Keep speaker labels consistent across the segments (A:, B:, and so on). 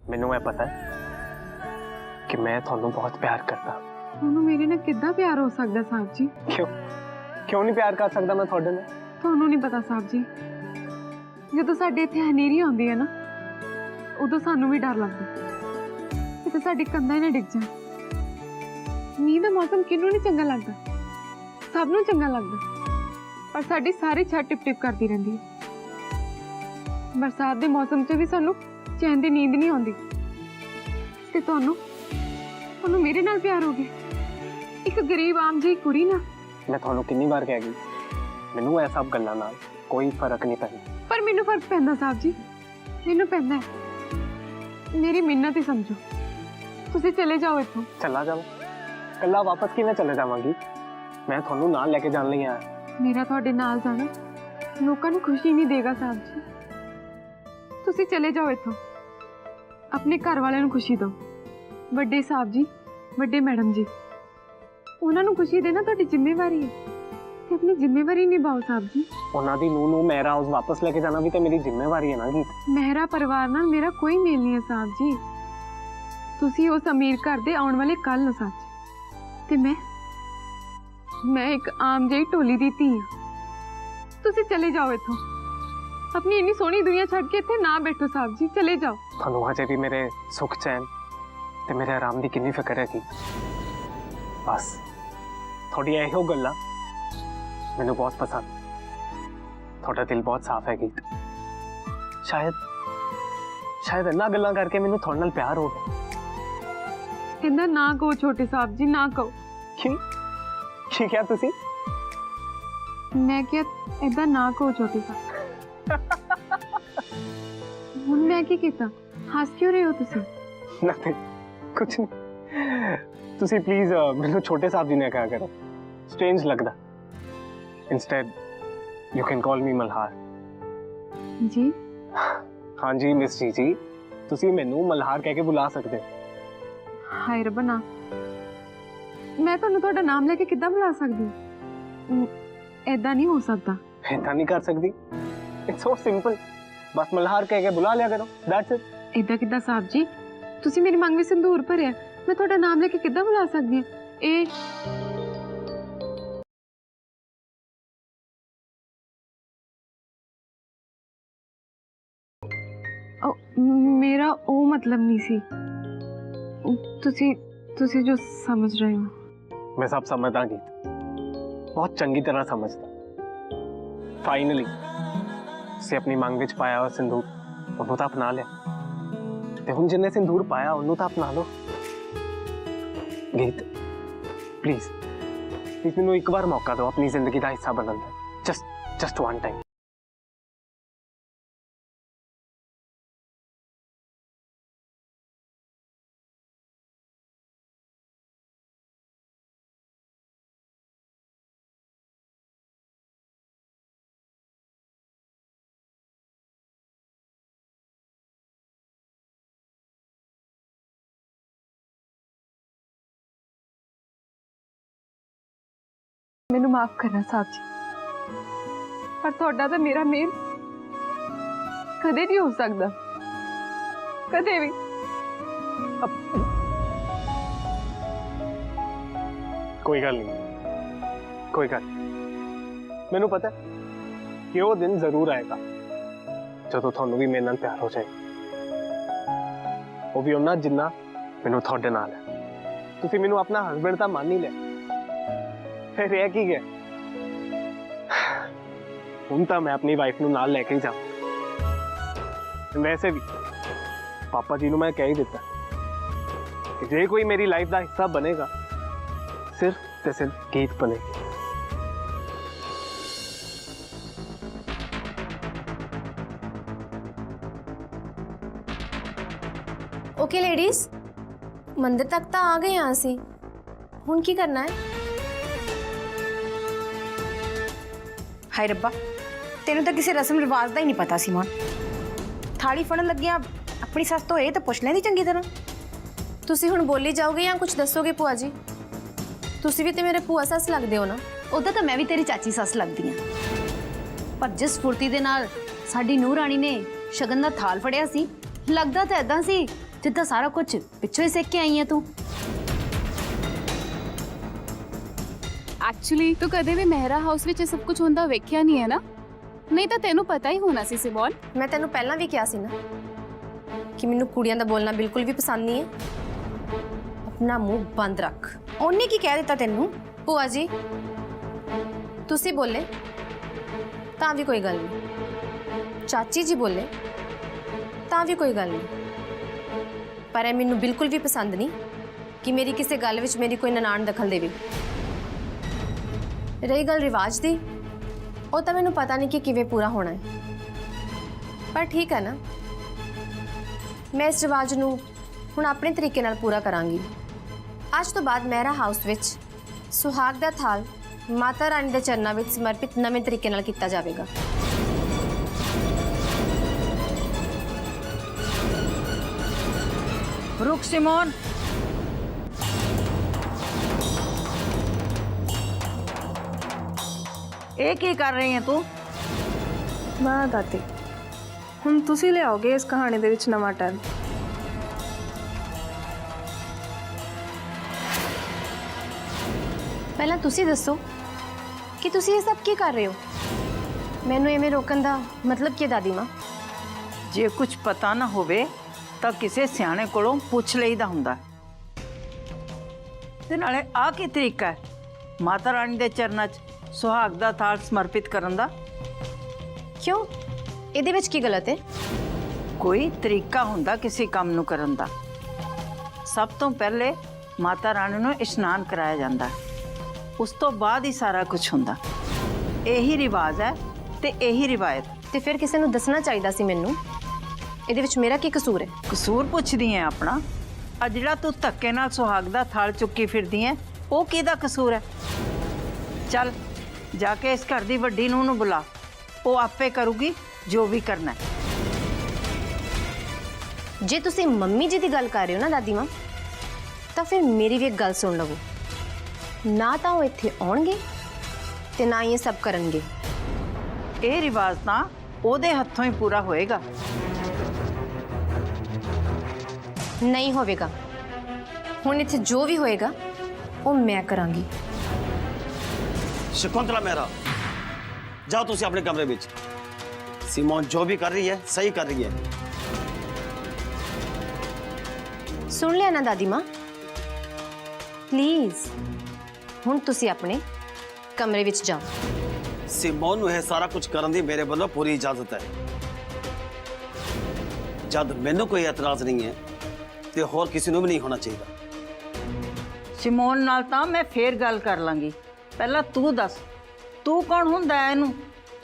A: मैनू ये पता है कि मैं थानू बहुत प्यार करता।
B: थानू मेरे नाल किद्दां प्यार हो सकदा साहब जी?
A: क्यों क्यों नहीं प्यार कर सकता मैं थोड़े नाल?
B: थानू नहीं पता साहब जी, जदों साडे इत्थे हनेरी आउंदी है ना उदों सानू भी डर लगदा किते साडी कंधां ही ना डिग जाण। मींह दा मौसम किन्नू नहीं चंगा लगदा, सब नूं चंगा लगदा, पर साडी सारी छत टिप टिप करदी रहिंदी है। बरसात दे मौसम च भी सानू चैन दी नींद नहीं आउंदी ते तुहानू मेरे नाल प्यार हो गया, एक गरीब आम जी कुड़ी ना।
A: मैं थानू कितनी बार कह गई मैनू ये सब गल्लां नाल कोई फर्क नहीं पैंदा।
B: पर मैनू फर्क पैंदा साहब जी, मैनू पैंदा है। मेरी मिन्नत ही समझो, तुसी चले जाओ इत्थों।
A: चला जाओ कल्ला वापस किवें चले जावांगी? मैं थानू नाल लेके जान लई आया।
B: मेरा तुहाडे नाल जाना लोकां नूं खुशी नहीं देगा साहब जी, तुसी चले जाओ इत्थों, अपने घर वालिਆਂ ਨੂੰ खुशी दो। ਵੱਡੇ साहब जी, ਵੱਡੇ मैडम जी, ਉਹਨਾਂ ਨੂੰ खुशी देना ਤੁਹਾਡੀ ਜ਼ਿੰਮੇਵਾਰੀ है, ਤੇ अपनी ਜ਼ਿੰਮੇਵਾਰੀ ਨਿਭਾਓ साहब जी।
A: ਉਹਨਾਂ ਦੀ ਨੂੰਹ ਨੂੰ मेरा हाउस वापस लेके जाना भी तो मेरी जिम्मेवारी है ना गीत।
B: मेहरा परिवार नाल मेरा कोई मेल नहीं है साहब जी, तुसी उस अमीर घर दे आउण वाले कल हो साहब जी, ते मैं एक आम जी ढोली दी धी हां। तुसी चले जाओ इत्थों, अपनी इन्नी सोहनी दुनिया छड़ के इत्थे ना बैठो साहब जी, चले जाओ।
A: थानू अजे भी मेरे सुख चैन ते मेरे आराम की कितनी फिक्र है। बस थोड़ी इहो गल्लां मैनू बहुत पसंद। थोड़ा दिल बहुत साफ है गीत, शायद इन्ना गल्लां करके मैनू थोड़े नाल प्यार हो गया।
B: इन्ना ना कहो छोटे साहब जी, ना कहो।
A: क्यों की क्या तुसी?
B: मैं क्या इदा ना कहो छोटे साहब। हुण मैं की कीता? हस क्यों रहे हो तुसी?
A: नथिंग, कुछ नहीं। तुसी प्लीज मैनू छोटे साहब जी ने कहा करो, स्ट्रेंज लगदा। Instead you can call me Malhar.
B: जी
A: हाँ जी मिस जी, तुसी मैनू मल्हार कह के बुला सकते हो।
B: हाय रब्बा ना, मैं तुहानू तुहाडा नाम लेके किद्दां बुला सकदी हूं? ऐदा नहीं हो सकदा।
A: ऐदा नहीं कर सकती? इट्स सो सिंपल, बस मल्हार कह के बुला लिया करो, दैट्स इट।
B: ऐदा किद्दां साहब जी? तुसी मेरी मंग विच संदूर भरिया, मैं तुहाडा नाम लेके किद्दां बुला सकदी हां? ए मेरा वो मतलब नहीं सी, तुसी जो समझ रहे हो।
A: मैं सब समझदा गीत, बहुत चंगी तरह समझदा। फाइनली से अपनी मांग विच पाया हुआ सिंदूर उन्होंने तो अपना लिया, ते हुण जिन्ने सिंदूर पाया उन्होंने तो अपना लो। गीत प्लीज प्लीज मैनू एक बार मौका दो अपनी जिंदगी का हिस्सा बनने का, जस्ट वन टाइम।
B: मैनू माफ करना साहब जी, पर थोड़ा तो मेरा मेल कदे नहीं हो सकता, कदे भी।
A: कोई गल नहीं, कोई गल। मैनू पता है कि वो दिन जरूर आएगा जो थानू भी मेरे नाल प्यार हो जाए, वो भी उन्ना जिन्ना मैनू थोड़े नाल है। तुसी मैनू अपना हस्बैंड तो मान ही लिया, फिर यह की गया हुण तो मैं अपनी वाइफ नू नाल लेके ही जाऊं। वैसे भी पापा जी नू मैं कह ही दिता कि जे कोई मेरी लाइफ का हिस्सा बनेगा सिर्फ ते सिर्फ गीत बनेगी।
C: ओके लेडीज, मंदिर तक तो आ गए यहाँ से, हुण की करना है?
D: हाय रब्बा, तेनों तो किसी रस्म रिवाज का ही नहीं पता सी। मन थाली फड़न लगिया अपनी सस तो ये तो पुछ लेंदी चंगी तरह।
C: तुसी हुण बोली जाओगे या कुछ दसोगे भूआ जी? तुसी भी तो मेरे भूआ सस लगदे हो ना।
D: उदा तो मैं भी तेरी चाची सस लगदी हां, पर जिस फुर्ती दे नाल साडी नूह राणी ने शगन दा थाल फड़िया सी, लगदा तो ऐदां सी ਜਿੱਦਾਂ ਸਾਰਾ ਕੁਝ ਪਿੱਛੋਂ ਹੀ ਸਿੱਖ ਕੇ ਆਈ ਹੈ ਤੂੰ।
B: ਐਕਚੁਅਲੀ ਤੂੰ ਕਦੇ ਵੀ ਮਹਿਰਾ ਹਾਊਸ ਵਿੱਚ ਇਹ ਸਭ ਕੁਝ ਹੁੰਦਾ ਵੇਖਿਆ ਨਹੀਂ ਹੈ ਨਾ, ਨਹੀਂ ਤਾਂ ਤੈਨੂੰ ਪਤਾ ਹੀ ਹੋਣਾ ਸੀ ਸਿਮੋਨ।
C: ਮੈਂ ਤੈਨੂੰ ਪਹਿਲਾਂ ਵੀ ਕਿਹਾ ਸੀ ਨਾ ਕਿ ਮੈਨੂੰ ਕੁੜੀਆਂ ਦਾ ਬੋਲਣਾ ਬਿਲਕੁਲ ਵੀ ਪਸੰਦ ਨਹੀਂ ਹੈ। ਆਪਣਾ ਮੂੰਹ ਬੰਦ ਰੱਖ।
D: ਉਹਨੇ ਕੀ ਕਹਿ ਦਿੱਤਾ ਤੈਨੂੰ?
C: ਭੂਆ ਜੀ ਤੁਸੀਂ ਬੋਲੇ ਤਾਂ ਵੀ ਕੋਈ ਗੱਲ ਨਹੀਂ, ਚਾਚੀ ਜੀ ਬੋਲੇ ਤਾਂ ਵੀ ਕੋਈ ਗੱਲ ਨਹੀਂ, ਪਰ ਇਹ ਮੈਨੂੰ ਬਿਲਕੁਲ ਵੀ ਪਸੰਦ ਨਹੀਂ ਕਿ ਮੇਰੀ ਕਿਸੇ ਗੱਲ ਵਿੱਚ ਮੇਰੀ ਕੋਈ ਨਨਾਣ ਦਖਲ ਦੇਵੇ। ਰਹੀ ਗੱਲ ਰਿਵਾਜ ਦੀ, ਉਹ ਤਾਂ ਮੈਨੂੰ ਪਤਾ ਨਹੀਂ ਕਿ ਕਿਵੇਂ ਪੂਰਾ ਹੋਣਾ ਹੈ, ਪਰ ਠੀਕ ਹੈ ਨਾ, ਮੈਂ ਇਸ ਰਿਵਾਜ ਨੂੰ ਹੁਣ ਆਪਣੇ ਤਰੀਕੇ ਨਾਲ ਪੂਰਾ ਕਰਾਂਗੀ। ਅੱਜ ਤੋਂ ਬਾਅਦ ਮਹਿਰਾ ਹਾਊਸ ਵਿੱਚ ਸੁਹਾਗ ਦਾ ਥਾਲ ਮਾਤਾ ਰਾਣੀ ਦੇ ਚਰਨਾਂ ਵਿੱਚ ਸਮਰਪਿਤ ਨਵੇਂ ਤਰੀਕੇ ਨਾਲ ਕੀਤਾ ਜਾਵੇਗਾ।
E: रुक सिमोन, ਇਹ ਕੀ ਕਰ ਰਹੀ ਹੈ ਤੂੰ?
F: ਵਾਹ ਦਾਦੀ, ਹੁਣ ਤੁਸੀਂ ਲਿਆਓਗੇ ਇਸ ਕਹਾਣੀ ਦੇ ਵਿੱਚ ਨਵਾਂ ਟਰਨ।
C: ਪਹਿਲਾਂ ਤੁਸੀਂ ਦੱਸੋ ਕਿ ਤੁਸੀਂ ਇਹ ਸਭ ਕੀ ਕਰ ਰਹੇ ਹੋ? ਮੈਨੂੰ ਐਵੇਂ ਰੋਕਣ ਦਾ ਮਤਲਬ ਕੀ ਹੈ ਦਾਦੀ ਮਾਂ?
E: ਜੇ ਕੁਝ ਪਤਾ ਨਾ ਹੋਵੇ ਤਾਂ ਕਿਸੇ ਸਿਆਣੇ ਕੋਲੋਂ ਪੁੱਛ ਲਈਦਾ ਹੁੰਦਾ। ਤੇ ਨਾਲੇ ਆ ਕੀ ਤਰੀਕਾ ਹੈ ਮਾਤਾ ਰਾਣੀ ਦੇ ਚਰਨਾਂ 'ਚ ਸੁਹਾਗ ਦਾ ਥਾਲ ਸਮਰਪਿਤ ਕਰਨ ਦਾ?
C: ਕਿਉਂ, ਇਹਦੇ ਵਿੱਚ ਕੀ ਗਲਤ ਹੈ?
E: ਕੋਈ ਤਰੀਕਾ ਹੁੰਦਾ ਕਿਸੇ ਕੰਮ ਨੂੰ ਕਰਨ ਦਾ। ਸਭ ਤੋਂ ਪਹਿਲੇ ਮਾਤਾ ਰਾਣੀ ਨੂੰ ਇਸ਼ਨਾਨ ਕਰਾਇਆ ਜਾਂਦਾ, ਉਸ ਤੋਂ ਬਾਅਦ ਹੀ ਸਾਰਾ ਕੁਝ ਹੁੰਦਾ। ਇਹੀ ਰਿਵਾਜ ਹੈ ਤੇ ਇਹੀ ਰਿਵਾਇਤ।
C: ਤੇ ਫਿਰ ਕਿਸੇ ਨੂੰ ਦੱਸਣਾ ਚਾਹੀਦਾ ਸੀ ਮੈਨੂੰ। ਇਹਦੇ ਵਿੱਚ ਮੇਰਾ ਕੀ ਕਸੂਰ ਹੈ?
E: ਕਸੂਰ ਪੁੱਛਦੀ ਹੈ ਆਪਣਾ? ਆ ਜਿਹੜਾ ਤੂੰ ਧੱਕੇ ਨਾਲ ਸੁਹਾਗ ਦਾ ਥਾਲ ਚੁੱਕੀ ਫਿਰਦੀ ਹੈ, ਉਹ ਕਿਹਦਾ ਕਸੂਰ ਹੈ? ਚੱਲ ਜਾ ਕੇ ਇਸ ਘਰ ਦੀ ਵੱਡੀ ਨੂੰਹ ਨੂੰ ਬੁਲਾ, ਉਹ ਆਪੇ ਕਰੂਗੀ ਜੋ ਵੀ ਕਰਨਾ ਹੈ।
C: ਜੇ ਤੁਸੀਂ ਮੰਮੀ ਜੀ ਦੀ ਗੱਲ ਕਰ ਰਹੇ ਹੋ ਨਾ ਦਾਦੀ ਮਾਂ, ਤਾਂ ਫਿਰ ਮੇਰੀ ਵੀ ਇੱਕ ਗੱਲ ਸੁਣ ਲਵੋ। ਨਾ ਤਾਂ ਉਹ ਇੱਥੇ ਆਉਣਗੇ ਤੇ ਨਾ ਹੀ ਇਹ ਸਭ ਕਰਨਗੇ।
E: ਇਹ ਰਿਵਾਜ ਤਾਂ ਉਹਦੇ ਹੱਥੋਂ ਹੀ ਪੂਰਾ ਹੋਏਗਾ।
C: ਨਹੀਂ ਹੋਵੇਗਾ। ਹੁਣ ਇੱਥੇ ਜੋ ਵੀ ਹੋਏਗਾ ਉਹ ਮੈਂ ਕਰਾਂਗੀ।
G: शकुंतला मेहरा, जाओ तुम अपने कमरे में। सिमोन जो भी कर रही है सही कर रही है।
C: ਸੁਣ ਲਿਆ ਨਾ ਦਾਦੀ ਮਾਂ, ਪਲੀਜ਼ ਹੁਣ ਤੁਸੀਂ ਆਪਣੇ ਕਮਰੇ ਵਿੱਚ ਜਾਓ।
G: सिमोन नूं यह सारा कुछ करन दी मेरे वालों पूरी इजाजत है। जब मैनू कोई एतराज नहीं है तो होर किसी नूं भी नहीं होना चाहिए।
E: ਸਿਮੋਨ ਨਾਲ ਤਾਂ ਮੈਂ ਫੇਰ ਗੱਲ ਕਰ ਲਾਂਗੀ। ਪਹਿਲਾਂ ਤੂੰ ਦੱਸ, ਤੂੰ ਕੌਣ ਹੁੰਦਾ ਹੈ ਇਹਨੂੰ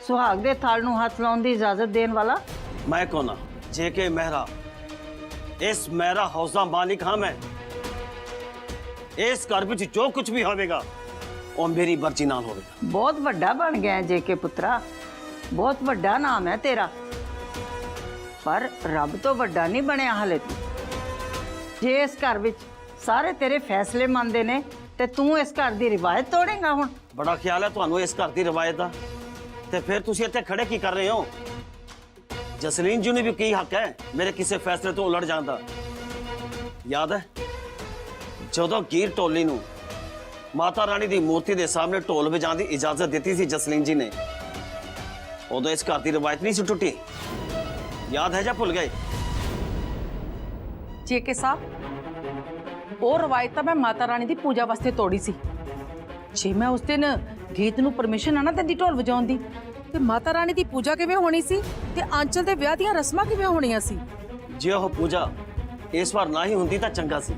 E: ਸੁਹਾਗ ਦੇ ਥਾਲ ਨੂੰ ਹੱਥ ਲਾਉਣ ਦੀ ਇਜਾਜ਼ਤ ਦੇਣ ਵਾਲਾ?
G: मैं कौन हाँ? जेके मेहरा, इस मेहरा हाउस दा मालिक हाँ मैं। इस घर विच जो कुछ भी होवेगा वो मेरी मर्जी नाल होवेगा।
E: ਬਹੁਤ ਵੱਡਾ ਬਣ ਗਿਆ ਜੇ ਕੇ ਪੁੱਤਰਾ, ਬਹੁਤ ਵੱਡਾ ਨਾਮ ਹੈ ਤੇਰਾ, ਪਰ ਰੱਬ ਤੋਂ ਵੱਡਾ ਨਹੀਂ ਬਣਿਆ ਹਲੇ ਤੂੰ। ਜੇ ਇਸ ਘਰ ਵਿੱਚ ਸਾਰੇ ਤੇਰੇ ਫੈਸਲੇ ਮੰਨਦੇ ਨੇ ਤੇ ਤੂੰ ਇਸ ਘਰ ਦੀ ਰਿਵਾਇਤ ਤੋੜੇਂਗਾ ਹੁਣ?
G: बड़ा ख्याल है तुहानू इस घर की रिवायत का, तो फिर तुसीं इत्थे खड़े की कर रहे हो? जसलीन जी ने भी की हक है मेरे किसी फैसले तो उलट जाने दा। याद है जदों गिर टोली नू माता रानी की मूर्ति के सामने ढोल बजाने की इजाजत दी थी जसलीन जी ने, उदों इस घर की रिवायत नहीं सी टुटी? याद है या भुल गए?
H: जेके साहब, वो रवायत मैं माता रानी की पूजा वास्ते तोड़ी सी। जे मैं उस दिन गीत नूं परमिशन ना दिंदी ढोल वजाउण दी, ते माता रानी की पूजा किवें होनी सी ते आंचल दे विआह दीयां रस्मां किवें होणीआं सी?
G: जे वो पूजा इस बार ना ही होंदी तो चंगा सी।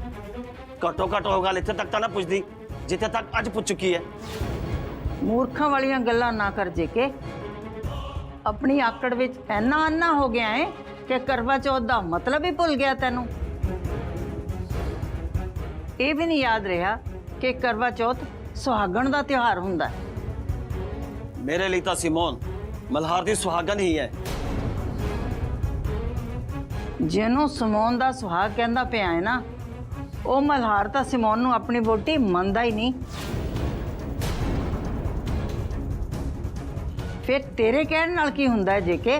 G: घट्टो घट्ट वो गल इत्थे तक तो ना पुछदी जिथे तक अज पुज चुकी है।
E: ਮੂਰਖਾਂ ਵਾਲੀਆਂ ਗੱਲਾਂ ਨਾ ਕਰ ਜੇ ਕੇ। ਆਪਣੀ ਆਕੜ ਵਿੱਚ ਇੰਨਾ ਅੰਨਾ ਹੋ ਗਿਆ ਹੈ ਕਿ ਕਰਵਾ ਚੌਥ ਦਾ ਮਤਲਬ ਹੀ ਭੁੱਲ ਗਿਆ ਤੈਨੂੰ। ਇਹ ਵੀ ਨਹੀਂ ਯਾਦ ਰਿਹਾ ਕਿ ਕਰਵਾ ਚੌਥ ਸੁਹਾਗਣ ਦਾ ਤਿਉਹਾਰ ਹੁੰਦਾ ਹੈ।
G: मेरे लिए तो सिमोन मल्हार दी सुहागन ही है।
E: ਜਿਹਨੂੰ ਸਿਮੋਨ ਦਾ ਸੁਹਾਗ ਕਹਿੰਦਾ ਪਿਆ ਹੈ ਨਾ, ਉਹ ਮਲਹਾਰ ਤਾਂ ਸਿਮੋਨ ਨੂੰ ਆਪਣੀ ਵੋਟੀ ਮੰਨਦਾ ਹੀ ਨਹੀਂ। ਫਿਰ ਤੇਰੇ ਕਹਿਣ ਨਾਲ ਕੀ ਹੁੰਦਾ ਹੈ ਜੇ ਕਿ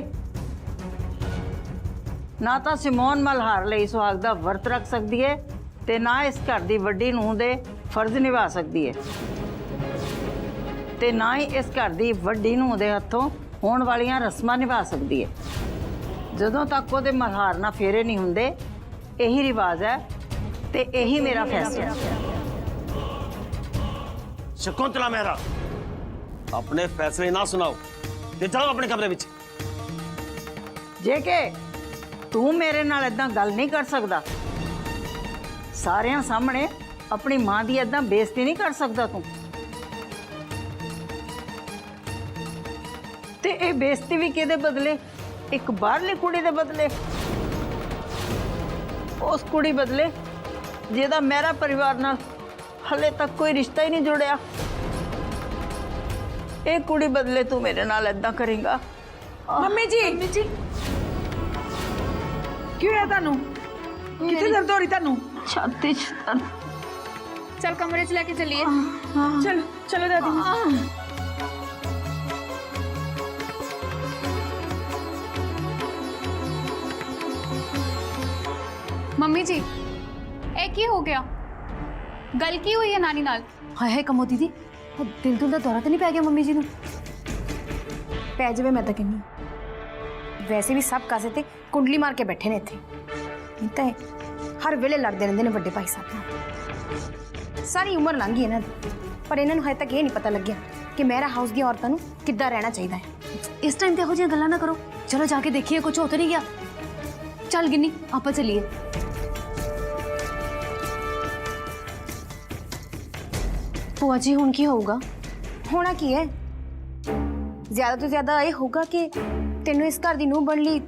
E: ਨਾ ਤਾਂ ਸਿਮੋਨ ਮਲਹਾਰ ਲਈ ਸੁਹਾਗ ਦਾ ਵਰਤ ਰੱਖ ਸਕਦੀ ਹੈ ਤੇ ਨਾ ਇਸ ਘਰ ਦੀ ਵੱਡੀ ਨੂੰਹ ਦੇ ਫਰਜ਼ ਨਿਭਾ ਸਕਦੀ ਹੈ ਤੇ ਨਾ ਹੀ ਇਸ ਘਰ ਦੀ ਵੱਡੀ ਨੂੰਹ ਦੇ ਹੱਥੋਂ ਹੋਣ ਵਾਲੀਆਂ ਰਸਮਾਂ ਨਿਭਾ ਸਕਦੀ ਹੈ। ਜਦੋਂ ਤੱਕ ਉਹਦੇ ਮਲਹਾਰ ਨਾਲ ਫੇਰੇ ਨਹੀਂ ਹੁੰਦੇ ਇਹੀ ਰਿਵਾਜ ਹੈ ਤੇ ਇਹੀ ਮੇਰਾ ਫੈਸਲਾ ਹੈ।
G: शकुंतला मेहरा अपने फैसले ना सुनाओ ते जाओ अपने कमरे विच।
E: ਜੇ ਕਿ ਤੂੰ ਮੇਰੇ ਨਾਲ ਇਦਾਂ ਗੱਲ ਨਹੀਂ ਕਰ ਸਕਦਾ, ਸਾਰਿਆਂ ਸਾਹਮਣੇ ਆਪਣੀ ਮਾਂ ਦੀ ਇਦਾਂ ਬੇਇੱਜ਼ਤੀ ਨਹੀਂ ਕਰ ਸਕਦਾ ਤੂੰ। ਤੇ ਇਹ ਬੇਇੱਜ਼ਤੀ ਵੀ ਕਿਹਦੇ ਬਦਲੇ? ਇੱਕ ਬਾਹਰਲੀ ਕੁੜੀ ਦੇ ਬਦਲੇ, ਉਸ ਕੁੜੀ ਬਦਲੇ ਜਿਹਦਾ ਮੇਰਾ ਪਰਿਵਾਰ ਨਾਲ ਹਲੇ ਤੱਕ ਕੋਈ ਰਿਸ਼ਤਾ ਹੀ ਨਹੀਂ ਜੁੜਿਆ। ਇਹ ਕੁੜੀ ਬਦਲੇ ਤੂੰ ਮੇਰੇ ਨਾਲ ਇਦਾਂ ਕਰੇਗਾ?
H: ਮੰਮੀ ਜੀ ਕਿਉਂ ਹੈ ਤੁਹਾਨੂੰ? ਕਿੱਥੇ ਦਰਦ ਹੋ ਰਹੀ ਤੁਹਾਨੂੰ?
E: ਛਾਤੀ 'ਚ ਦਰਦ।
B: चल कमरे च लेके चलिए।
H: ਚਲੋ ਚਲੋ ਦਾਦੀ ਮਾਂ।
B: मम्मी जी ए की हो गया? गल की हुई है नानी नाल?
C: ਹਾਏ ਹਾਏ ਕਮੋ ਦੀਦੀ, ਉਹ ਦਿਲ ਦੁਲ ਦਾ ਦੌਰਾ ਤਾਂ ਨਹੀਂ ਪੈ ਗਿਆ ਮੰਮੀ ਜੀ ਨੂੰ? ਪੈ ਜਾਵੇ ਮੈਂ ਤਾਂ ਕਹਿੰਦੀ। ਵੈਸੇ ਵੀ ਸਭ ਕਾਸੇ ਤੇ ਕੁੰਡਲੀ ਮਾਰ ਕੇ ਬੈਠੇ ਨੇ ਇੱਥੇ। ਨਹੀਂ ਤਾਂ ਇਹ ਹਰ ਵੇਲੇ ਲੜਦੇ ਰਹਿੰਦੇ ਨੇ ਵੱਡੇ ਭਾਈ ਸਾਹਿਬ ਨਾਲ। ਸਾਰੀ ਉਮਰ ਲੰਘ ਗਈ ਇਹਨਾਂ ਦੀ, ਪਰ ਇਹਨਾਂ ਨੂੰ ਹਜੇ ਤੱਕ ਇਹ ਨਹੀਂ ਪਤਾ ਲੱਗਿਆ ਕਿ ਮਹਿਰਾ ਹਾਊਸ ਦੀਆਂ ਔਰਤਾਂ ਨੂੰ ਕਿੱਦਾਂ ਰਹਿਣਾ ਚਾਹੀਦਾ ਹੈ। ਇਸ ਟਾਈਮ ਤੇ ਇਹੋ ਜਿਹੀਆਂ ਗੱਲਾਂ ਨਾ ਕਰੋ। ਚਲੋ ਜਾ ਕੇ ਦੇਖੀਏ ਕੁਝ ਹੋ ਤਾਂ ਨਹੀਂ ਗਿਆ। ਚੱਲ ਗਿੰਨੀ ਆਪਾਂ ਚੱਲੀਏ। ਭੂਆ ਜੀ ਹੁਣ ਕੀ ਹੋਊਗਾ? ਹੋਣਾ ਕੀ ਹੈ? ਜ਼ਿਆਦਾ ਤੋਂ ਜ਼ਿਆਦਾ ਇਹ ਹੋਊਗਾ ਕਿ ਤੈਨੂੰ ਇਸ ਘਰ ਦੀ ਨੂੰਹ ਬਣਨ ਲਈ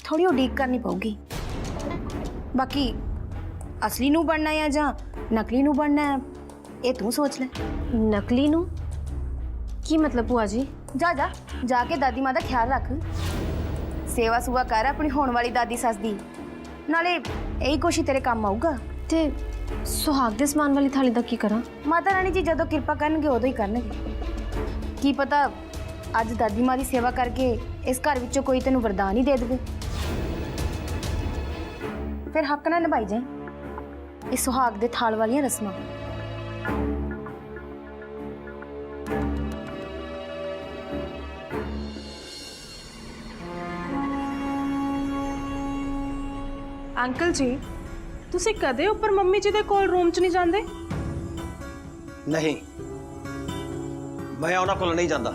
C: ਥੋੜੀ ਉਡੀਕ ਕਰਨੀ ਪਊਗੀ। ਬਾਕੀ ਅਸਲੀ ਨੂੰਹ ਬਣਨਾ ਹੈ ਜਾਂ ਨਕਲੀ ਨੂੰਹ ਬਣਨਾ ਹੈ ਇਹ ਤੂੰ ਸੋਚ ਲੈ। ਨਕਲੀ ਨੂੰਹ ਕੀ ਮਤਲਬ ਭੂਆ ਜੀ? ਜਾ ਜਾ ਜਾ ਕੇ ਦਾਦੀ ਮਾਂ ਦਾ ਖਿਆਲ ਰੱਖ, ਸੇਵਾ ਸੁਵਾ ਕਰ ਆਪਣੀ ਹੋਣ ਵਾਲੀ ਦਾਦੀ ਸੱਸ ਦੀ, ਨਾਲੇ ਇਹੀ ਕੁਛ ਹੀ ਤੇਰੇ ਕੰਮ ਆਊਗਾ। ਤੇ ਸੁਹਾਗ ਦੇ ਸਮਾਨ ਵਾਲੀ ਥਾਲੀ ਦਾ ਕੀ ਕਰਾਂ? ਮਾਤਾ ਰਾਣੀ ਜੀ ਜਦੋਂ ਕਿਰਪਾ ਕਰਨਗੇ ਉਦੋਂ ਹੀ ਕਰਨਗੇ। ਕੀ ਪਤਾ ਅੱਜ ਦਾਦੀ ਮਾਂ ਦੀ ਸੇਵਾ ਕਰਕੇ ਇਸ ਘਰ ਵਿੱਚੋਂ ਕੋਈ ਤੈਨੂੰ ਵਰਦਾਨ ਹੀ ਦੇ ਦੇਵੇ। ਫਿਰ ਹੱਕ ਨਾਲ ਨਿਭਾਈ ਜਾਏ ਇਹ ਸੁਹਾਗ ਦੇ ਥਾਲ ਵਾਲੀਆਂ ਰਸਮਾਂ।
F: ਅੰਕਲ ਜੀ ਤੁਸੀਂ ਕਦੇ ਉੱਪਰ ਮੰਮੀ ਜੀ ਦੇ ਕੋਲ ਰੂਮ 'ਚ ਨਹੀਂ ਜਾਂਦੇ?
G: नहीं मैं उन्हां कोल नहीं जांदा।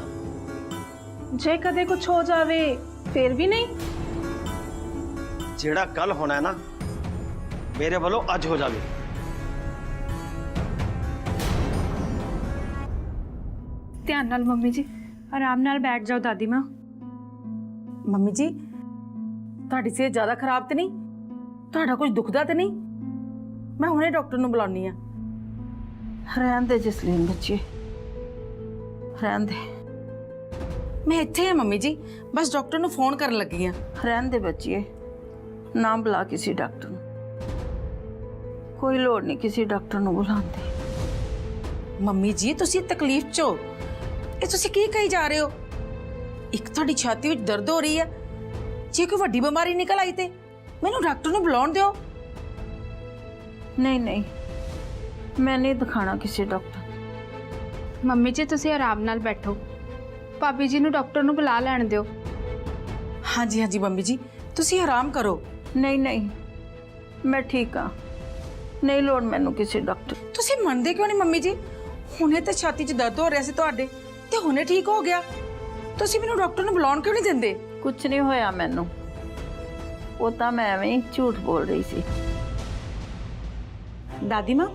F: ਜੇ ਕਦੇ ਕੁਝ ਹੋ ਜਾਵੇ ਫਿਰ ਵੀ ਨਹੀਂ?
G: ਜਿਹੜਾ ਕੱਲ ਹੋਣਾ ਹੈ ਨਾ ਮੇਰੇ ਵੱਲੋਂ ਅੱਜ ਹੋ ਜਾਵੇ।
B: ध्यान नाल मम्मी जी, आराम नाल बैठ जाओ दादी माँ।
H: ਮੰਮੀ ਜੀ ਤੁਹਾਡੀ ਸਿਹਤ ਜ਼ਿਆਦਾ ਖਰਾਬ ਤੇ ਨਹੀਂ? ਤੁਹਾਡਾ ਕੁਝ ਦੁਖਦਾ ਤੇ ਨਹੀਂ? ਮੈਂ ਹੁਣੇ ਡਾਕਟਰ ਨੂੰ ਬੁਲਾਉਣੀ ਆ।
E: ਰਹਿਣ ਦੇ ਜਸਲੀਨ ਬੱਚੇ, ਰਹਿਣ ਦੇ।
H: ਮੈਂ ਇੱਥੇ ਆ ਮੰਮੀ ਜੀ, ਬਸ ਡਾਕਟਰ ਨੂੰ ਫੋਨ ਕਰਨ ਲੱਗੀ ਆ।
E: ਰਹਿਣ ਦੇ ਬੱਚੀਏ, ਨਾ ਬੁਲਾ ਕਿਸੇ ਡਾਕਟਰ ਨੂੰ। ਕੋਈ ਲੋੜ ਨਹੀਂ ਕਿਸੇ ਡਾਕਟਰ ਨੂੰ ਬੁਲਾਉਣ ਦੀ।
H: ਮੰਮੀ ਜੀ ਤੁਸੀਂ ਤਕਲੀਫ 'ਚ ਹੋ, ਇਹ ਤੁਸੀਂ ਕੀ ਕਹੀ ਜਾ ਰਹੇ ਹੋ? ਇੱਕ ਤੁਹਾਡੀ ਛਾਤੀ ਵਿੱਚ ਦਰਦ ਹੋ ਰਹੀ ਹੈ, ਜੇ ਕੋਈ ਵੱਡੀ ਬਿਮਾਰੀ ਨਿਕਲ ਆਈ ਤੇ ਮੈਨੂੰ ਡਾਕਟਰ ਨੂੰ ਬੁਲਾਉਣ ਦਿਓ।
E: ਨਹੀਂ ਨਹੀਂ, ਮੈਂ ਨਹੀਂ ਦਿਖਾਣਾ ਕਿਸੇ ਡਾਕਟਰ।
B: मम्मी जी तुसी आराम नाल बैठो, भाभी जी नु डॉक्टर नु बुला लैण दिओ।
H: ਹਾਂਜੀ ਹਾਂਜੀ ਮੰਮੀ ਜੀ ਤੁਸੀਂ ਆਰਾਮ ਕਰੋ।
E: ਨਹੀਂ ਨਹੀਂ, ਮੈਂ ਠੀਕ ਹਾਂ, ਨਹੀਂ ਲੋੜ ਮੈਨੂੰ ਕਿਸੇ ਡਾਕਟਰ।
H: ਤੁਸੀਂ ਮੰਨਦੇ ਕਿਉਂ ਨਹੀਂ ਮੰਮੀ ਜੀ? ਹੁਣੇ ਤਾਂ ਛਾਤੀ 'ਚ ਦਰਦ ਹੋ ਰਿਹਾ ਸੀ ਤੁਹਾਡੇ ਤੇ ਹੁਣੇ ਠੀਕ ਹੋ ਗਿਆ। ਤੁਸੀਂ ਮੈਨੂੰ ਡਾਕਟਰ ਨੂੰ ਬੁਲਾਉਣ ਕਿਉਂ ਨਹੀਂ ਦਿੰਦੇ?
E: ਕੁਝ ਨਹੀਂ ਹੋਇਆ ਮੈਨੂੰ, ਉਹ ਤਾਂ ਮੈਂ ਐਵੇਂ ਹੀ ਝੂਠ ਬੋਲ ਰਹੀ ਸੀ।
I: ਦਾਦੀ ਮਾਂ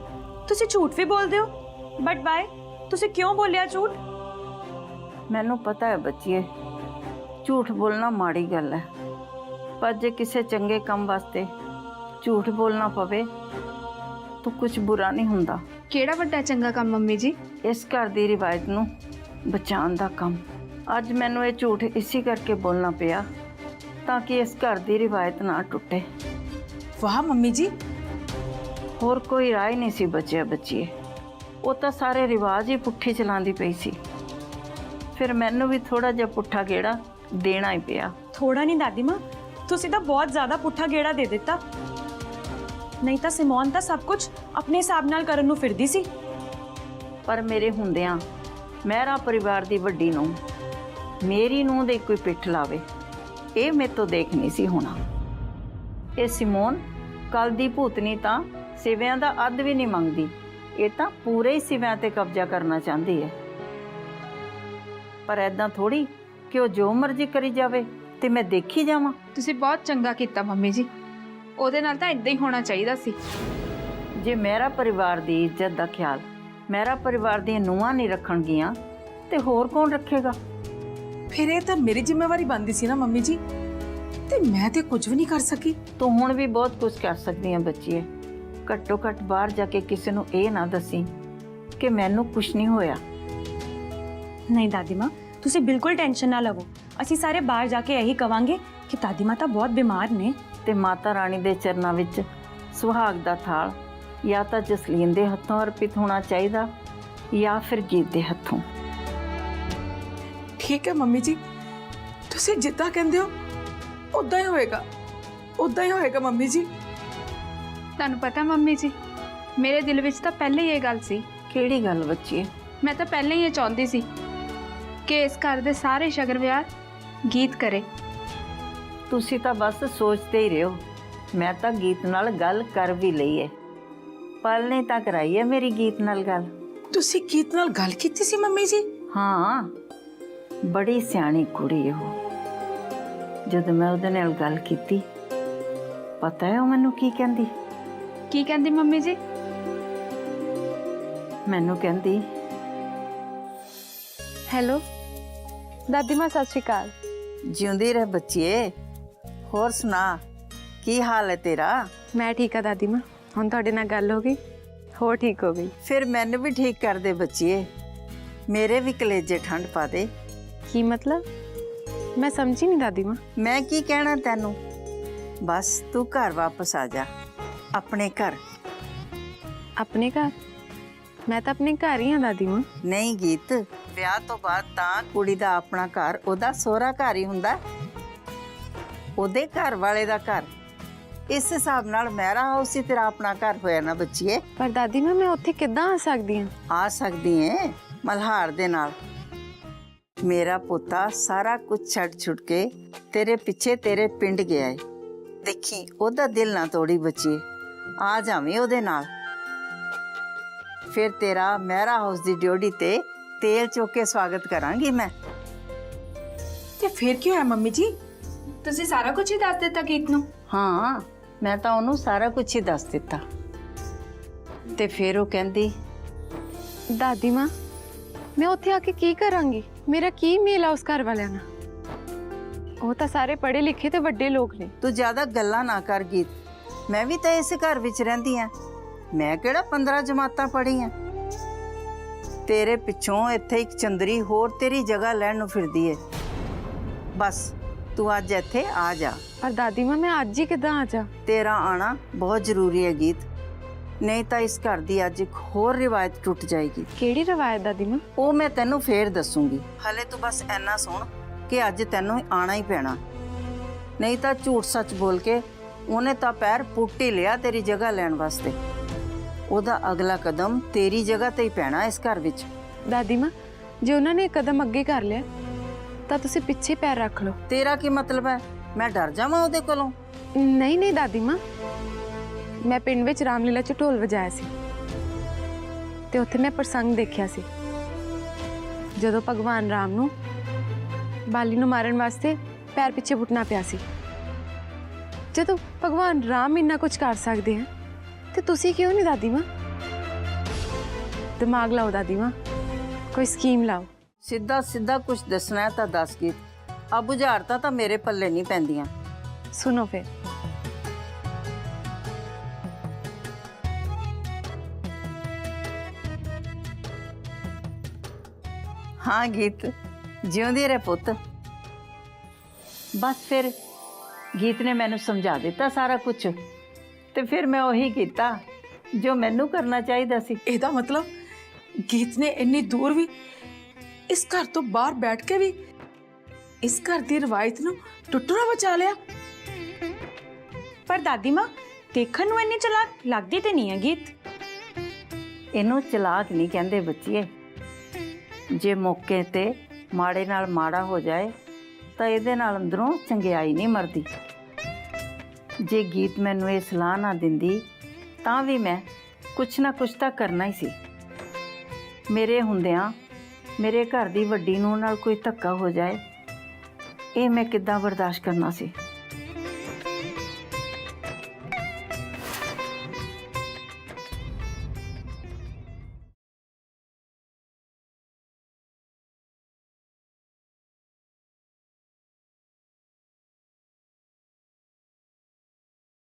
I: ਤੁਸੀਂ ਝੂਠ ਵੀ ਬੋਲਦੇ ਹੋ, ਬਟ ਵਾਈ? ਤੁਸੀਂ ਕਿਉਂ ਬੋਲਿਆ ਝੂਠ?
E: ਮੈਨੂੰ ਪਤਾ ਹੈ ਬੱਚੀਏ, ਝੂਠ ਬੋਲਣਾ ਮਾੜੀ ਗੱਲ ਹੈ, ਪਰ ਜੇ ਕਿਸੇ ਚੰਗੇ ਕੰਮ ਵਾਸਤੇ ਝੂਠ ਬੋਲਣਾ ਪਵੇ ਤਾਂ ਕੁਝ ਬੁਰਾ ਨਹੀਂ ਹੁੰਦਾ।
B: केड़ा वड्डा चंगा काम मम्मी जी?
E: ਇਸ ਘਰ ਦੀ ਰਿਵਾਇਤ ਨੂੰ ਬਚਾਉਣ ਦਾ ਕੰਮ। ਅੱਜ ਮੈਨੂੰ ਇਹ ਝੂਠ ਇਸੇ ਕਰਕੇ ਬੋਲਣਾ ਪਿਆ ਤਾਂ ਕਿ ਇਸ ਘਰ ਦੀ ਰਿਵਾਇਤ ਨਾ ਟੁੱਟੇ।
H: ਵਾਹ ਮੰਮੀ ਜੀ,
E: ਹੋਰ ਕੋਈ ਰਾਹ ਨਹੀਂ ਸੀ ਬਚਿਆ ਬੱਚੀਏ। ਉਹ ਤਾਂ ਸਾਰੇ ਰਿਵਾਜ ਹੀ ਪੁੱਠੀ ਚਲਾਉਂਦੀ ਪਈ ਸੀ, ਫਿਰ ਮੈਨੂੰ ਵੀ ਥੋੜਾ ਜਿਹਾ ਪੁੱਠਾ ਗੇੜਾ ਦੇਣਾ ਹੀ ਪਿਆ।
I: ਥੋੜਾ ਨਹੀਂ ਦਾਦੀ ਮਾਂ, ਤੁਸੀਂ ਤਾਂ ਬਹੁਤ ਜ਼ਿਆਦਾ ਪੁੱਠਾ ਗੇੜਾ ਦੇ ਦਿੱਤਾ। ਨਹੀਂ ਤਾਂ ਸਿਮੋਨ ਤਾਂ ਸਭ ਕੁਝ ਆਪਣੇ ਹਿਸਾਬ ਨਾਲ ਕਰਨ ਨੂੰ ਫਿਰਦੀ ਸੀ।
E: ਪਰ ਮੇਰੇ ਹੁੰਦਿਆਂ ਮਹਿਰਾ ਪਰਿਵਾਰ ਦੀ ਵੱਡੀ ਨੂੰ ਮੇਰੀ ਨੂੰਹ ਦੇ ਕੋਈ ਪਿੱਠ ਲਾਵੇ, ਇਹ ਮੇਰੇ ਤੋਂ ਦੇਖ ਨਹੀਂ ਸੀ ਹੋਣਾ। ਇਹ ਸਿਮੋਨ ਕੱਲ ਦੀ ਭੂਤਨੀ ਤਾਂ ਸਿਵਿਆਂ ਦਾ ਅੱਧ ਵੀ ਨਹੀਂ ਮੰਗਦੀ, ਇਹ ਤਾਂ ਪੂਰੇ ਹੀ ਸਿਵਿਆਂ ਤੇ ਕਬਜ਼ਾ ਕਰਨਾ ਚਾਹੁੰਦੀ ਹੈ। ਪਰ ਐਦਾਂ ਥੋੜੀ ਕਿ ਉਹ ਜੋ ਮਰਜ਼ੀ ਕਰੀ ਜਾਵੇ ਤੇ ਮੈਂ ਦੇਖੀ ਜਾਵਾਂ।
B: ਤੁਸੀਂ ਬਹੁਤ ਚੰਗਾ ਕੀਤਾ ਮੰਮੀ ਜੀ, ਉਹਦੇ ਨਾਲ ਤਾਂ ਇਦਾਂ ਹੀ ਹੋਣਾ ਚਾਹੀਦਾ ਸੀ।
E: ਜੇ ਮੇਰਾ ਪਰਿਵਾਰ ਦੀ ਇੱਜ਼ਤ ਦਾ ਖਿਆਲ ਮੇਰਾ ਪਰਿਵਾਰ ਦੀਆਂ ਨੂੰਹਾਂ ਨਹੀਂ ਰੱਖਣਗੀਆਂ ਤੇ ਹੋਰ ਕੌਣ ਰੱਖੇਗਾ?
H: ਫਿਰ ਇਹ ਤਾਂ ਮੇਰੀ ਜ਼ਿੰਮੇਵਾਰੀ ਬਣਦੀ ਸੀ ਨਾ ਮੰਮੀ ਜੀ, ਤੇ ਮੈਂ ਤੇ ਕੁਝ ਵੀ ਨਹੀਂ ਕਰ ਸਕੀ।
E: ਤੂੰ ਹੁਣ ਵੀ ਬਹੁਤ ਕੁਝ ਕਰ ਸਕਦੀ ਹੈ ਬੱਚੀਏ। ਘੱਟੋ ਘੱਟ ਬਾਹਰ ਜਾ ਕੇ ਕਿਸੇ ਨੂੰ ਇਹ ਨਾ ਦੱਸੀ ਕਿ ਮੈਨੂੰ ਕੁਝ ਨਹੀਂ ਹੋਇਆ।
I: ਨਹੀਂ ਦਾਦੀ ਮਾਂ, ਤੁਸੀਂ ਬਿਲਕੁਲ ਟੈਨਸ਼ਨ ਨਾ ਲਵੋ। ਅਸੀਂ ਸਾਰੇ ਬਾਹਰ ਜਾ ਕੇ ਇਹੀ ਕਵਾਂਗੇ ਕਿ ਦਾਦੀ ਮਾਂ ਤਾਂ ਬਹੁਤ ਬਿਮਾਰ ਨੇ।
E: ਤੇ ਮਾਤਾ ਰਾਣੀ ਦੇ ਚਰਨਾਂ ਵਿੱਚ ਸੁਹਾਗ ਦਾ ਥਾਲ ਜਾਂ ਤਾਂ ਜਸਲੀਨ ਦੇ ਹੱਥੋਂ ਅਰਪਿਤ ਹੋਣਾ ਚਾਹੀਦਾ ਜਾਂ ਫਿਰ ਗੀਤ ਦੇ ਹੱਥੋਂ।
H: ਠੀਕ ਹੈ ਮੰਮੀ ਜੀ, ਤੁਸੀਂ ਜਿੱਦਾਂ ਕਹਿੰਦੇ ਹੋ ਉਦਾਂ ਹੀ ਹੋਏਗਾ, ਉਦਾਂ ਹੀ ਹੋਏਗਾ ਮੰਮੀ ਜੀ।
B: ਤੁਹਾਨੂੰ ਪਤਾ ਮੰਮੀ ਜੀ, ਮੇਰੇ ਦਿਲ ਵਿੱਚ ਤਾਂ ਪਹਿਲੇ ਹੀ ਇਹ ਗੱਲ ਸੀ।
E: ਕਿਹੜੀ ਗੱਲ ਬੱਚੀਏ?
B: ਮੈਂ ਤਾਂ ਪਹਿਲਾਂ ਹੀ ਇਹ ਚਾਹੁੰਦੀ ਸੀ ਕਿ ਇਸ ਘਰ ਦੇ ਸਾਰੇ ਸ਼ਗਨ ਵਿਆਹ ਗੀਤ ਕਰੇ।
E: ਤੁਸੀਂ ਤਾਂ ਬਸ ਸੋਚਦੇ ਹੀ ਰਹੋ। ਮੈਂ ਤਾਂ ਗੀਤ ਨਾਲ ਗੱਲ ਕਰ ਵੀ ਲਈ ਹੈ। ਪਲ ਨੇ ਤਾਂ ਕਰਾਈ ਹੈ ਮੇਰੀ ਗੀਤ ਨਾਲ ਗੱਲ।
H: ਤੁਸੀਂ ਗੀਤ ਨਾਲ ਗੱਲ ਕੀਤੀ ਸੀ ਮੰਮੀ ਜੀ?
E: ਹਾਂ, ਬੜੀ ਸਿਆਣੀ ਕੁੜੀ ਉਹ। ਜਦੋਂ ਮੈਂ ਉਹਦੇ ਨਾਲ ਗੱਲ ਕੀਤੀ, ਪਤਾ ਹੈ ਉਹ ਮੈਨੂੰ ਕੀ ਕਹਿੰਦੀ?
B: ਕੀ ਕਹਿੰਦੀ ਮੰਮੀ ਜੀ?
E: ਮੈਨੂੰ ਕਹਿੰਦੀ,
B: ਹੈਲੋ ਦਾਦੀ ਮਾਂ, ਸਤਿ ਸ਼੍ਰੀ ਅਕਾਲ।
E: ਜਿਉਂਦੀ ਰਹਿ ਬੱਚੀਏ। ਹੋਰ ਸੁਣਾ, ਕੀ ਹਾਲ ਹੈ ਤੇਰਾ?
B: ਮੈਂ ਠੀਕ ਆ ਦਾਦੀ ਮਾਂ, ਹੁਣ ਤੁਹਾਡੇ ਨਾਲ ਗੱਲ ਹੋ ਗਈ, ਹੋਰ ਠੀਕ ਹੋ ਗਈ।
E: ਫਿਰ ਮੈਨੂੰ ਵੀ ਠੀਕ ਕਰ ਦੇ ਬੱਚੀਏ, ਮੇਰੇ ਵੀ ਕਲੇਜੇ ਠੰਡ ਪਾ ਦੇ।
B: ਕੀ ਮਤਲਬ? ਮੈਂ ਸਮਝੀ ਨਹੀਂ ਦਾਦੀ ਮਾਂ।
E: ਮੈਂ ਕੀ ਕਹਿਣਾ ਤੈਨੂੰ, ਬਸ ਤੂੰ ਘਰ ਵਾਪਸ ਆ ਜਾ, ਆਪਣੇ ਘਰ।
B: ਆਪਣੇ ਘਰ? ਮੈਂ ਤਾਂ ਆਪਣੇ ਘਰ ਹੀ ਹਾਂ ਦਾਦੀ ਮਾਂ।
E: ਨਹੀਂ ਗੀਤ, ਵਿਆਹ ਤੋਂ ਬਾਅਦ ਤਾਂ ਕੁੜੀ ਦਾ ਆਪਣਾ ਘਰ ਉਹਦਾ ਸਹੁਰਾ ਘਰ ਹੀ ਹੁੰਦਾ, ਉਹਦੇ ਘਰ ਵਾਲੇ ਦਾ ਘਰ। ਇਸ ਹਿਸਾਬ ਨਾਲ ਮੇਰਾ ਹਾਊਸ ਹੀ ਤੇਰਾ ਆਪਣਾ ਘਰ ਹੋਇਆ ਨਾ ਬੱਚੀਏ।
B: ਪਰ ਦਾਦੀ ਮਾਂ, ਮੈਂ ਉੱਥੇ ਕਿੱਦਾਂ ਆ ਸਕਦੀ ਹਾਂ?
E: ਆ ਸਕਦੀ ਏ ਮਲਹਾਰ ਦੇ ਨਾਲ। ਮੇਰਾ ਪੋਤਾ ਸਾਰਾ ਕੁਝ ਛੱਡ ਛੁੱਟ ਕੇ ਤੇਰੇ ਪਿੱਛੇ ਤੇਰੇ ਪਿੰਡ ਗਿਆ ਏ। ਦੇਖੀ ਉਹਦਾ ਦਿਲ ਨਾ ਤੋੜੀ ਬੱਚੀਏ, ਆ ਜਾਵੇਂ ਉਹਦੇ ਨਾਲ। ਫਿਰ ਤੇਰਾ ਮੇਰਾ ਹਾਊਸ ਦੀ ਡਿਊਟੀ ਤੇ ਤੇਲ ਚੋਕ ਕੇ ਸਵਾਗਤ ਕਰਾਂਗੀ ਮੈਂ।
H: ਤੇ ਫਿਰ ਕੀ ਹੋਇਆ ਮੰਮੀ ਜੀ?
B: ਤੁਸੀਂ ਸਾਰਾ ਕੁਝ ਹੀ ਦੱਸ ਦਿੱਤਾ ਗੀਤ ਨੂੰ?
E: ਹਾਂ, ਮੈਂ ਤਾਂ ਉਹਨੂੰ ਸਾਰਾ ਕੁਝ ਹੀ ਦੱਸ ਦਿੱਤਾ। ਤੇ ਫਿਰ ਉਹ ਕਹਿੰਦੀ,
B: ਦਾਦੀ ਮਾਂ, ਮੈਂ ਉੱਥੇ ਆ ਕੇ ਕੀ ਕਰਾਂਗੀ? ਮੇਰਾ ਕੀ ਮੇਲ ਆ ਉਸ ਘਰ ਵਾਲਿਆਂ ਨਾਲ? ਉਹ ਤਾਂ ਸਾਰੇ ਪੜ੍ਹੇ ਲਿਖੇ ਤੇ ਵੱਡੇ ਲੋਕ ਨੇ।
E: ਤੂੰ ਜ਼ਿਆਦਾ ਗੱਲਾਂ ਨਾ ਕਰ ਗੀਤ, ਮੈਂ ਵੀ ਤਾਂ ਇਸੇ ਘਰ ਵਿੱਚ ਰਹਿੰਦੀ ਆ। ਮੈਂ ਕਿਹੜਾ 15 ਜਮਾਤਾਂ ਪੜ੍ਹੀ ਆ? ਤੇਰੇ ਪਿੱਛੋਂ ਇੱਥੇ ਇੱਕ ਚੰਦਰੀ ਹੋਰ ਤੇਰੀ ਜਗ੍ਹਾ ਲੈਣ ਨੂੰ ਫਿਰਦੀ ਏ। ਬਸ ਤੂੰ ਅੱਜ ਇੱਥੇ ਆ ਜਾ।
B: ਪਰ ਦਾਦੀ ਮਾਂ, ਮੈਂ ਅੱਜ ਹੀ ਕਿੱਦਾਂ ਆ ਜਾ?
E: ਤੇਰਾ ਆਣਾ ਬਹੁਤ ਜ਼ਰੂਰੀ ਹੈ ਗੀਤ, ਨਹੀਂ ਤਾਂ ਇਸ ਘਰ ਦੀ ਅੱਜ ਇੱਕ ਹੋਰ ਰਿਵਾਇਤ ਟੁੱਟ ਜਾਏਗੀ।
B: ਕਿਹੜੀ ਰਵਾਇਤ ਦਾਦੀ ਮਾਂ?
E: ਉਹ ਮੈਂ ਤੈਨੂੰ ਫੇਰ ਦੱਸੂਗੀ। ਹਲੇ ਤੂੰ ਬਸ ਇੰਨਾ ਸੁਣ ਕਿ ਅੱਜ ਤੈਨੂੰ ਆਣਾ ਹੀ ਪੈਣਾ, ਨਹੀਂ ਤਾਂ ਝੂਠ ਸੱਚ ਬੋਲ ਕੇ ਉਹਨੇ ਤਾਂ ਪੈਰ ਪੁੱਟ ਹੀ ਲਿਆ ਤੇਰੀ ਜਗ੍ਹਾ ਲੈਣ ਵਾਸਤੇ। ਉਹਦਾ ਅਗਲਾ ਕਦਮ ਤੇਰੀ ਜਗ੍ਹਾ ਤੇ ਹੀ ਪੈਣਾ ਇਸ ਘਰ ਵਿੱਚ।
B: ਦਾਦੀ ਮਾਂ, ਜੇ ਉਹਨਾਂ ਨੇ ਕਦਮ ਅੱਗੇ ਕਰ ਲਿਆ ਤਾਂ ਤੁਸੀਂ ਪਿੱਛੇ ਪੈਰ ਰੱਖ ਲਓ।
E: ਤੇਰਾ ਕੀ ਮਤਲਬ ਹੈ? ਮੈਂ ਡਰ ਜਾਵਾਂ ਉਹਦੇ ਕੋਲੋਂ?
B: ਨਹੀਂ ਨਹੀਂ ਦਾਦੀ ਮਾਂ, ਮੈਂ ਪਿੰਡ ਵਿੱਚ ਰਾਮਲੀਲਾ 'ਚ ਢੋਲ ਵਜਾਇਆ ਸੀ ਤੇ ਉੱਥੇ ਮੈਂ ਪ੍ਰਸੰਗ ਦੇਖਿਆ ਸੀ ਜਦੋਂ ਭਗਵਾਨ ਰਾਮ ਨੂੰ ਬਾਲੀ ਨੂੰ ਮਾਰਨ ਵਾਸਤੇ ਪੈਰ ਪਿੱਛੇ ਪੁੱਟਣਾ ਪਿਆ ਸੀ। ਜਦੋਂ ਭਗਵਾਨ ਰਾਮ ਇੰਨਾ ਕੁਝ ਕਰ ਸਕਦੇ ਹਨ ਤੇ ਤੁਸੀਂ ਕਿਉਂ ਨਹੀਂ ਦਾਦੀ ਮਾਂ? ਦਿਮਾਗ ਲਾਓ ਦਾਦੀ ਮਾਂ, ਕੋਈ ਸਕੀਮ ਲਾਓ।
E: ਸਿੱਧਾ ਸਿੱਧਾ ਕੁਝ ਦੱਸਣਾ ਹੈ ਤਾਂ ਦੱਸ ਗੀਤ, ਆ ਬੁਝਾਰਤਾਂ ਤਾਂ ਮੇਰੇ ਪੱਲੇ ਨਹੀਂ ਪੈਂਦੀਆਂ।
B: ਸੁਣੋ ਫਿਰ,
E: ਹਾਂ ਗੀਤ, ਜਿਉਂਦੀ ਰਹਿ ਪੁੱਤ। ਬਸ ਫਿਰ ਗੀਤ ਨੇ ਮੈਨੂੰ ਸਮਝਾ ਦਿੱਤਾ ਸਾਰਾ ਕੁਝ, ਤੇ ਫਿਰ ਮੈਂ ਉਹੀ ਕੀਤਾ ਜੋ ਮੈਨੂੰ ਕਰਨਾ ਚਾਹੀਦਾ ਸੀ।
H: ਇਹਦਾ ਮਤਲਬ ਗੀਤ ਨੇ ਇੰਨੀ ਦੂਰ ਵੀ, ਇਸ ਘਰ ਤੋਂ ਬਾਹਰ ਬੈਠ ਕੇ ਵੀ ਇਸ ਘਰ ਦੀ ਰਵਾਇਤ ਨੂੰ ਟੁੱਟਣਾ ਬਚਾ ਲਿਆ।
I: ਪਰ ਦਾਦੀ ਮਾਂ ਦੇਖਣ ਨੂੰ ਇੰਨੀ ਚਲਾਕ ਲੱਗਦੀ ਤੇ ਨਹੀਂ ਹੈ ਗੀਤ।
E: ਇਹਨੂੰ ਚਲਾਕ ਨਹੀਂ ਕਹਿੰਦੇ ਬੱਚੀਏ। ਜੇ ਮੌਕੇ ਤੇ ਮਾੜੇ ਨਾਲ ਮਾੜਾ ਹੋ ਜਾਏ ਤਾਂ ਇਹਦੇ ਨਾਲ ਅੰਦਰੋਂ ਚੰਗਿਆਈ ਨਹੀਂ ਮਰਦੀ। ਜੇ ਗੀਤ ਮੈਨੂੰ ਇਹ ਸਲਾਹ ਨਾ ਦਿੰਦੀ ਤਾਂ ਵੀ ਮੈਂ ਕੁਛ ਨਾ ਕੁਛ ਤਾਂ ਕਰਨਾ ਹੀ ਸੀ। ਮੇਰੇ ਹੁੰਦਿਆਂ ਮੇਰੇ ਘਰ ਦੀ ਵੱਡੀ ਨੂੰਹ ਨਾਲ ਕੋਈ ਧੱਕਾ ਹੋ ਜਾਏ, ਇਹ ਮੈਂ ਕਿੱਦਾਂ ਬਰਦਾਸ਼ਤ ਕਰਨਾ ਸੀ।